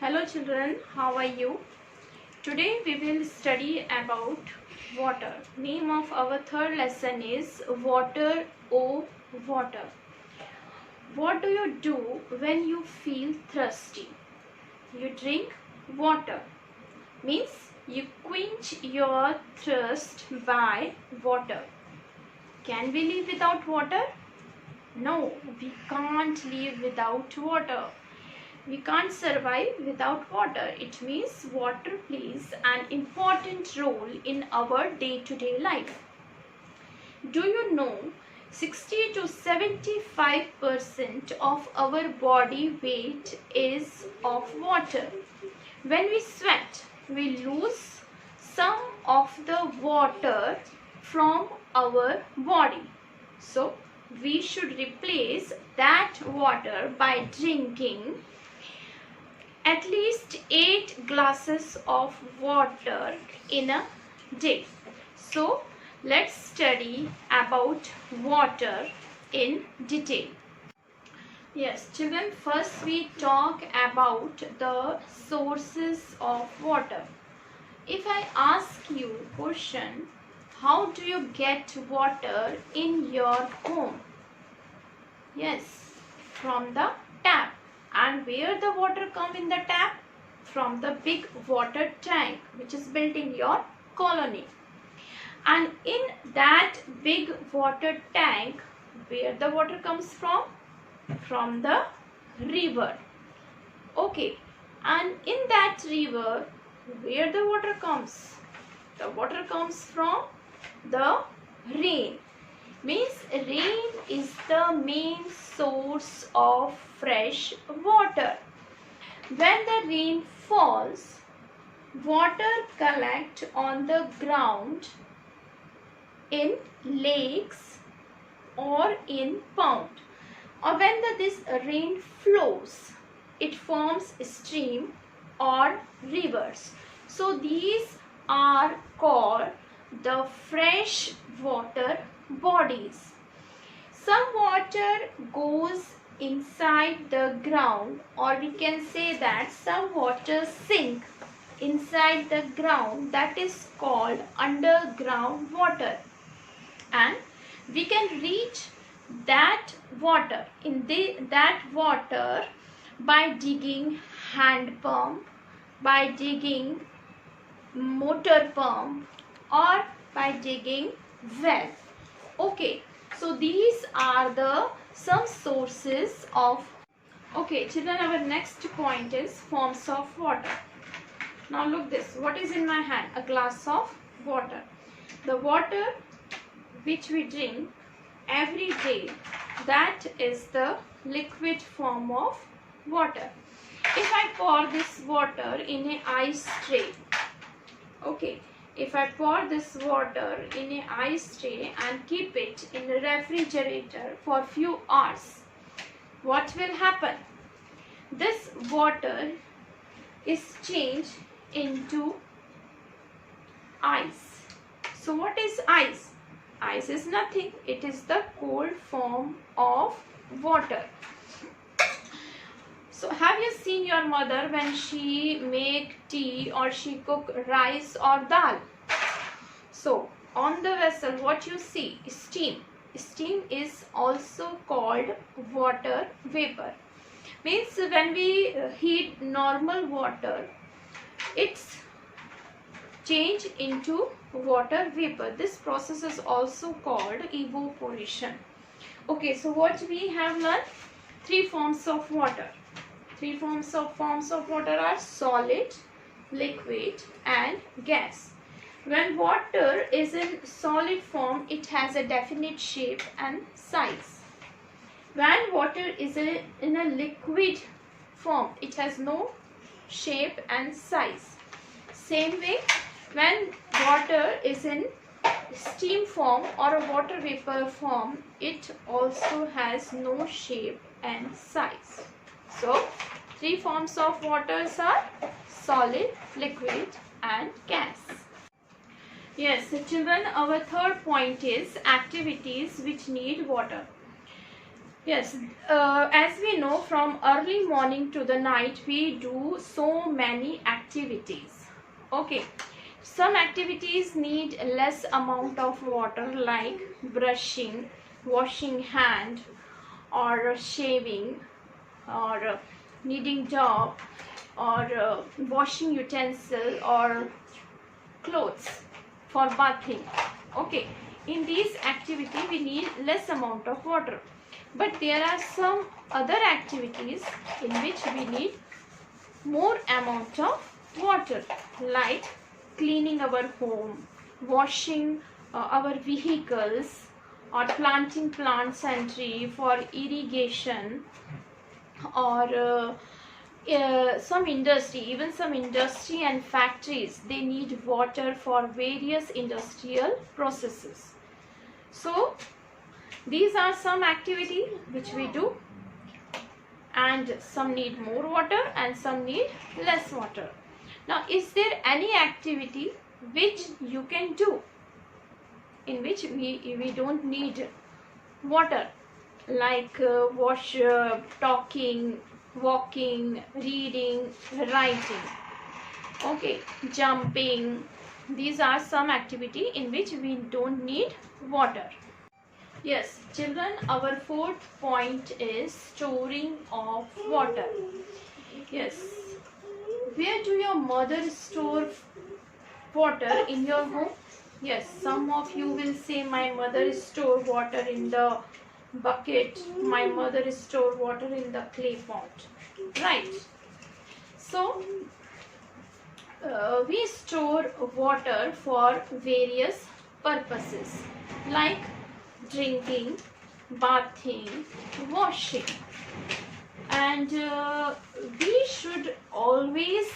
Hello children, how are you? Today we will study about water. Name of our third lesson is Water, O Water. What do you do when you feel thirsty? You drink water. Means you quench your thirst by water. Can we live without water? No, we can't live without water. We can't survive without water. It means water plays an important role in our day-to-day life. Do you know 60 to 75% of our body weight is of water? When we sweat, we lose some of the water from our body. So, we should replace that water by drinking at least 8 glasses of water in a day. So, let's study about water in detail. Yes, children, first we talk about the sources of water. If I ask you question, how do you get water in your home? Yes, from the tap. And where the water come in the tap? From the big water tank which is built in your colony. And in that big water tank, where the water comes from? From the river. Okay, and in that river, where the water comes? The water comes from the rain. Means rain is the main source of fresh water. When the rain falls, water collects on the ground in lakes or in pond. Or when this rain flows, it forms stream or rivers. So these are called the fresh water bodies. Some water goes inside the ground, or we can say that some water sink inside the ground, that is called underground water, and we can reach that water that water by digging hand pump, by digging motor pump, or by digging well. Okay, so these are the some sources of. Okay children, our next point is forms of water. Now look this, what is in my hand? A glass of water. The water which we drink every day, that is the liquid form of water. If I pour this water in a ice tray, okay, if I pour this water in a ice tray and keep it in a refrigerator for few hours, what will happen? This water is changed into ice. So what is ice? Ice is nothing. It is the cold form of water. So have you seen your mother when she make tea or she cook rice or dal? So on the vessel what you see? Steam. Steam is also called water vapor. Means when we heat normal water, it's change into water vapor. This process is also called evaporation. Okay, so what we have learned? Three forms of water. Three forms of water are solid, liquid, and gas. When water is in solid form, it has a definite shape and size. When water is in a liquid form, it has no shape and size. Same way, when water is in steam form or a water vapor form, it also has no shape and size. So, three forms of waters are solid, liquid, and gas. Yes, children, our third point is activities which need water. Yes, as we know, from early morning to the night, we do so many activities. Okay, some activities need less amount of water, like brushing, washing hand, or shaving, or kneading dough, or washing utensil, or clothes for bathing. Okay, in these activity we need less amount of water, but there are some other activities in which we need more amount of water, like cleaning our home, washing our vehicles, or planting plants and tree for irrigation, or some industry, even some industry and factories, they need water for various industrial processes. So these are some activity which we do, and some need more water and some need less water. Now, is there any activity which you can do in which we don't need water, like talking, walking, reading, writing, okay, jumping? These are some activity in which we don't need water. Yes, children, our fourth point is storing of water. Yes, where do your mother store water in your home? Yes, some of you will say, my mother store water in the bucket, my mother store water in the clay pot, right? So we store water for various purposes, like drinking, bathing, washing, and we should always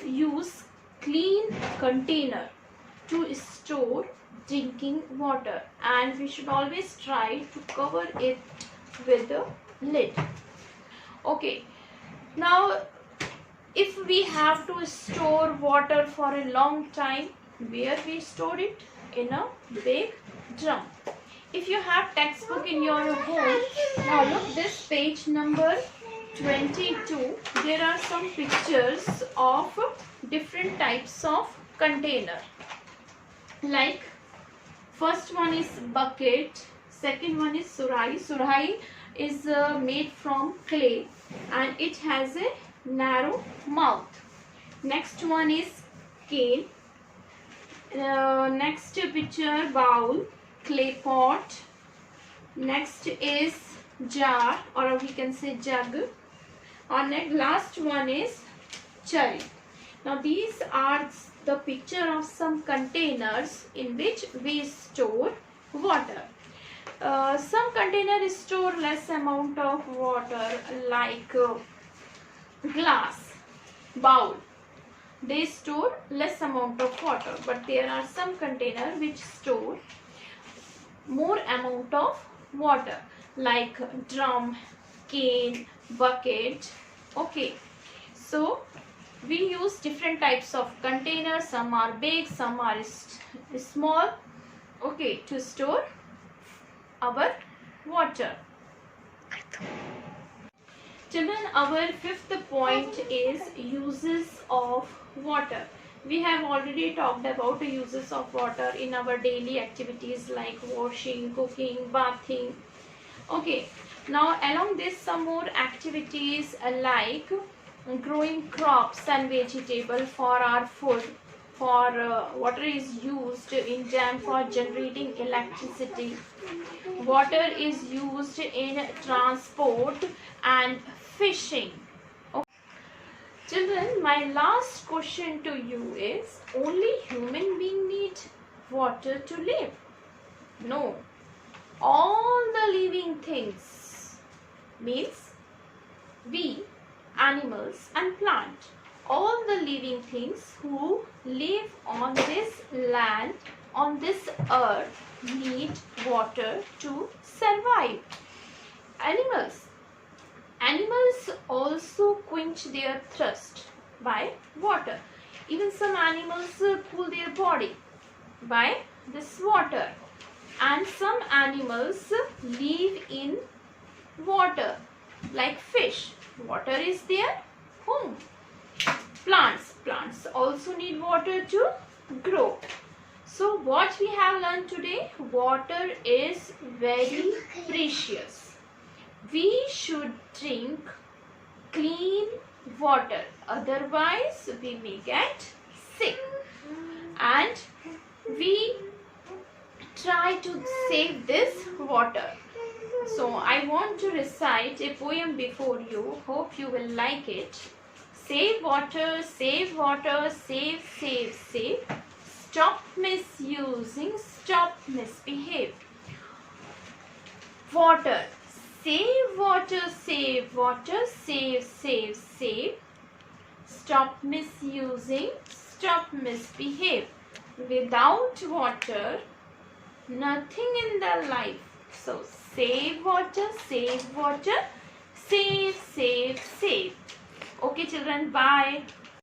use clean container to store drinking water, and we should always try to cover it with a lid. Okay, now if we have to store water for a long time, where we store it? In a big drum. If you have textbook in your home, now look this page number 22. There are some pictures of different types of container. Like first one is bucket, second one is surahi. Surahi is made from clay and it has a narrow mouth. Next one is cane. Next picture, bowl, clay pot. Next is jar, or we can say jug. And last one is cherry. Now these are the picture of some containers in which we store water. Some containers store less amount of water, like glass, bowl. They store less amount of water, but there are some containers which store more amount of water, like drum, cane, bucket. Okay, so we use different types of containers. Some are big, some are small, okay, to store our water. Children, our fifth point is uses of water. We have already talked about the uses of water in our daily activities, like washing, cooking, bathing. Okay, now along this some more activities, like growing crops and vegetables for our food. For water is used in dam for generating electricity. Water is used in transport and fishing. Children, my last question to you is, only human being need water to live? No. All the living things, means we, animals and plant, all the living things who live on this land, on this earth, need water to survive. Animals also quench their thirst by water. Even some animals cool their body by this water. And some animals live in water, like fish. Water is their home. Plants also need water to grow. So what we have learned today, water is very precious. We should drink clean water, otherwise we may get sick. And we try to save this water. So I want to recite a poem before you. Hope you will like it. Save water, save water, save, save, save. Stop misusing, stop misbehave. Water, save water, save water, save, save, save. Stop misusing, stop misbehave. Without water, nothing in the life. So save water, save water, save, save, save. Okay children, bye.